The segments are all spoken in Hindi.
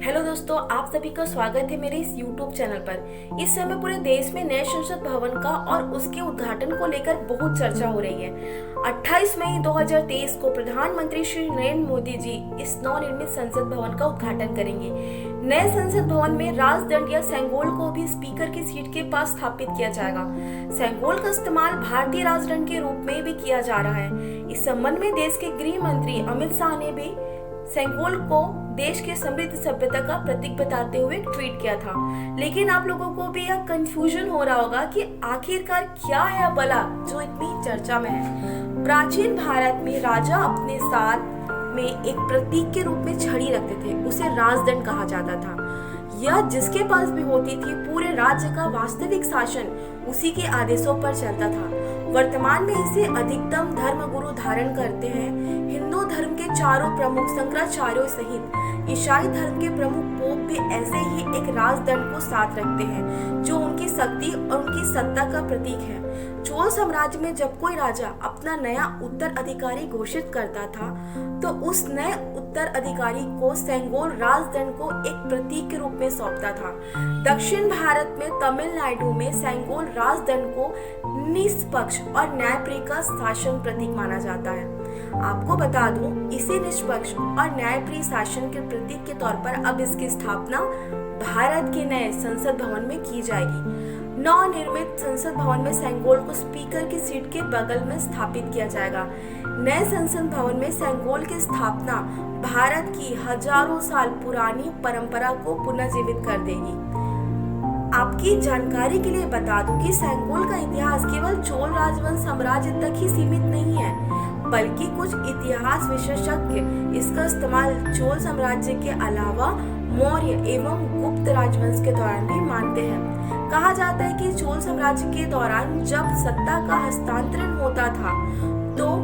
हेलो दोस्तों, आप सभी का स्वागत है मेरे इस YouTube चैनल पर। इस समय पूरे देश में नए संसद भवन का और उसके उद्घाटन को लेकर बहुत चर्चा हो रही है। 28 मई 2023 को प्रधानमंत्री श्री नरेंद्र मोदी जी इस नवनिर्मित संसद भवन का उद्घाटन करेंगे। नए संसद भवन में राजदंड या सेंगोल को भी स्पीकर की सीट के पास स्थापित किया जाएगा। सेंगोल का इस्तेमाल भारतीय राजदंड के रूप में भी किया जा रहा है। इस संबंध में देश के गृह मंत्री अमित शाह ने भी सेंगोल को देश की समृद्ध सभ्यता का प्रतीक बताते हुए ट्वीट किया था। लेकिन आप लोगों को भी यह कंफ्यूजन हो रहा होगा कि आखिरकार क्या है भला जो इतनी चर्चा में है। प्राचीन भारत में राजा अपने साथ में एक प्रतीक के रूप में छड़ी रखते थे, उसे राजदंड कहा जाता था। यह जिसके पास भी होती थी, पूरे राज्य का वास्तविक शासन उसी के आदेशों पर चलता था। वर्तमान में इसे अधिकतम धर्मगुरु धारण करते हैं। हिंदू धर्म के चारों प्रमुख शंकराचार्यों सहित ईसाई धर्म के प्रमुख पोप भी ऐसे ही एक राजदंड को साथ रखते हैं, जो उनकी शक्ति और उनकी सत्ता का प्रतीक है। चोल साम्राज्य में जब कोई राजा अपना नया उत्तराधिकारी घोषित करता था, तो उस नए उत्तराधिकारी को सेंगोल राजदंड को एक प्रतीक के रूप में सौंपता था। दक्षिण भारत में तमिलनाडु में सेंगोल राजदंड को निष्पक्ष और न्यायप्रिय का शासन प्रतीक माना जाता है। आपको बता दूं, इसी निष्पक्ष और न्यायप्रिय शासन के प्रतीक के तौर पर अब इसकी स्थापना भारत के नए संसद भवन में की जाएगी। नवनिर्मित संसद भवन में सेंगोल को स्पीकर की सीट के बगल में स्थापित किया जाएगा। नए संसद भवन में सेंगोल की स्थापना भारत की हजारों साल पुरानी परंपरा को पुनर्जीवित कर देगी। आपकी जानकारी के लिए बता दूं कि सेंगोल का इतिहास केवल चोल राजवंश साम्राज्य तक ही सीमित नहीं है, बल्कि कुछ इतिहास विशेषज्ञ इसका इस्तेमाल चोल साम्राज्य के अलावा मौर्य एवं गुप्त राजवंश के दौरान भी मानते हैं। कहा जाता है कि चोल साम्राज्य के दौरान जब सत्ता का हस्तांतरण होता था, तो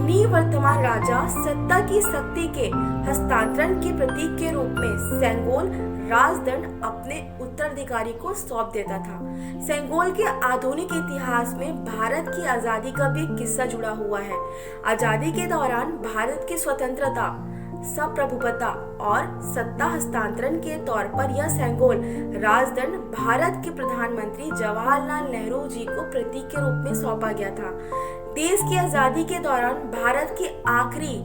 निवर्तमान राजा सत्ता की शक्ति के हस्तांतरण के प्रतीक के रूप में सेंगोल राजदंड अपने उत्तराधिकारी को सौंप देता था। सेंगोल के आधुनिक इतिहास में भारत की आजादी का भी एक किस्सा जुड़ा हुआ है। आजादी के दौरान भारत की स्वतंत्रता, संप्रभुता और सत्ता हस्तांतरण के तौर पर यह सेंगोल राजदंड भारत के प्रधानमंत्री जवाहरलाल नेहरू जी को प्रतीक के रूप में सौंपा गया था। देश की आजादी के दौरान भारत के आखिरी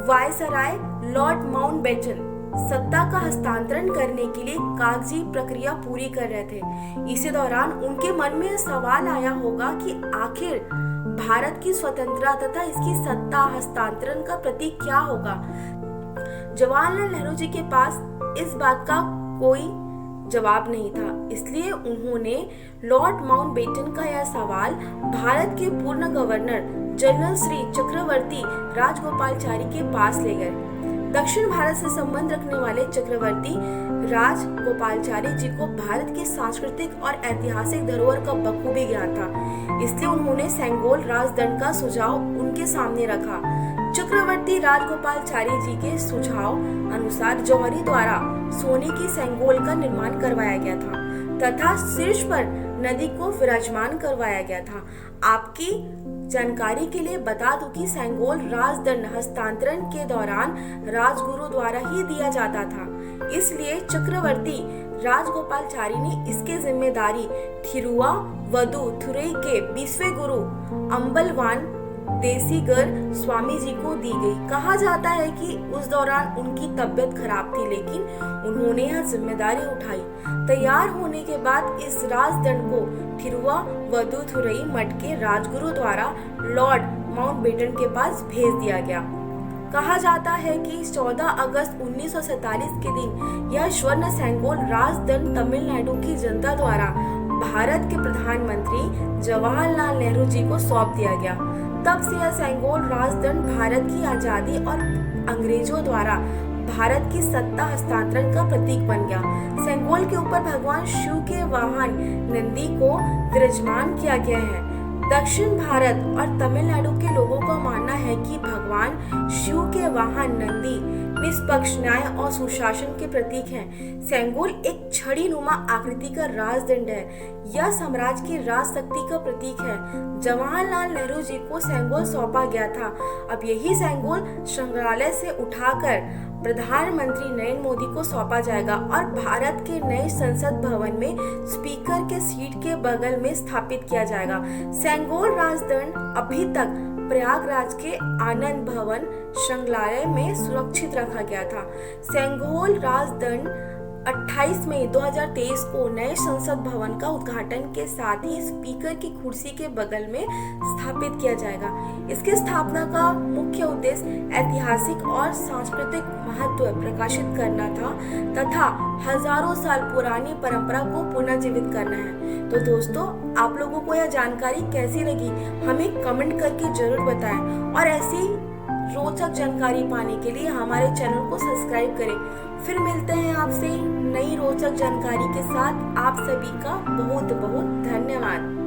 वायसराय लॉर्ड माउंटबेटन सत्ता का हस्तांतरण करने के लिए कागजी प्रक्रिया पूरी कर रहे थे। इसी दौरान उनके मन में सवाल आया होगा कि आखिर भारत की स्वतंत्रता तथा इसकी सत्ता हस्तांतरण का प्रतीक क्या होगा। जवाहरलाल नेहरू जी के पास इस बात का कोई जवाब नहीं था, इसलिए उन्होंने लॉर्ड माउंटबेटन का यह सवाल भारत के पूर्ण गवर्नर जनरल श्री चक्रवर्ती राजगोपालाचारी के पास ले गए। दक्षिण भारत से संबंध रखने वाले चक्रवर्ती राजगोपालाचारी जी को भारत की सांस्कृतिक और ऐतिहासिक धरोहर का बखूबी ज्ञान था, इसलिए उन्होंने सेंगोल राजदंड का सुझाव उनके सामने रखा। चक्रवर्ती राजगोपालाचारी जी के सुझाव अनुसार जौहरी द्वारा सोने की सेंगोल का निर्माण करवाया गया था तथा शीर्ष पर नदी को विराजमान करवाया गया था। आपकी जानकारी के लिए बता दूं कि सेंगोल राजदंड हस्तांतरण के दौरान राजगुरु द्वारा ही दिया जाता था, इसलिए चक्रवर्ती राजगोपालाचारी ने इसकी जिम्मेदारी थिरुवावदुथुरई के 20वें गुरु अम्बलवान देसीगर स्वामी जी को दी गई। कहा जाता है कि उस दौरान उनकी तबीयत खराब थी, लेकिन उन्होंने यह जिम्मेदारी उठाई। तैयार होने के बाद इस राजदंड को थिरुवावदुथुरई मठ के राजगुरु द्वारा लॉर्ड माउंटबेटन के पास भेज दिया गया। कहा जाता है कि 14 अगस्त 1947 के दिन यह स्वर्ण सेंगोल राजदंड तमिलनाडु की जनता द्वारा भारत के प्रधानमंत्री जवाहरलाल नेहरू जी को सौंप दिया गया। तब से यह सेंगोल राजदंड भारत की आजादी और अंग्रेजों द्वारा भारत की सत्ता हस्तांतरण का प्रतीक बन गया। सेंगोल के ऊपर भगवान शिव के वाहन नंदी को विराजमान किया गया है। दक्षिण भारत और तमिलनाडु के लोगों का मानना है कि भगवान शिव के वाहन नंदी निष्पक्ष न्याय और सुशासन के प्रतीक हैं। सेंगोल एक छड़ी नुमा आकृति का राजदंड है। यह साम्राज्य की राजशक्ति का प्रतीक है। जवाहरलाल नेहरू जी को सेंगोल सौंपा गया था। अब यही सेंगोल संग्रहालय से उठाकर प्रधानमंत्री नरेंद्र मोदी को सौंपा जाएगा और भारत के नए संसद भवन में स्पीकर के सीट के बगल में स्थापित किया जाएगा। सेंगोल राजदंड अभी तक प्रयागराज के आनंद भवन संग्रहालय में सुरक्षित रखा गया था। सेंगोल राजदंड 28 मई 2023 को नए संसद भवन का उद्घाटन के साथ ही स्पीकर की कुर्सी के बगल में स्थापित किया जाएगा। इसकी स्थापना का मुख्य उद्देश्य ऐतिहासिक और सांस्कृतिक महत्व प्रकाशित करना था तथा हजारों साल पुरानी परंपरा को पुनर्जीवित करना है। तो दोस्तों, आप लोगों को यह जानकारी कैसी लगी हमें कमेंट करके जरूर बताएं और ऐसी रोचक जानकारी पाने के लिए हमारे चैनल को सब्सक्राइब करें। फिर मिलते हैं आपसे नई रोचक जानकारी के साथ। आप सभी का बहुत बहुत धन्यवाद।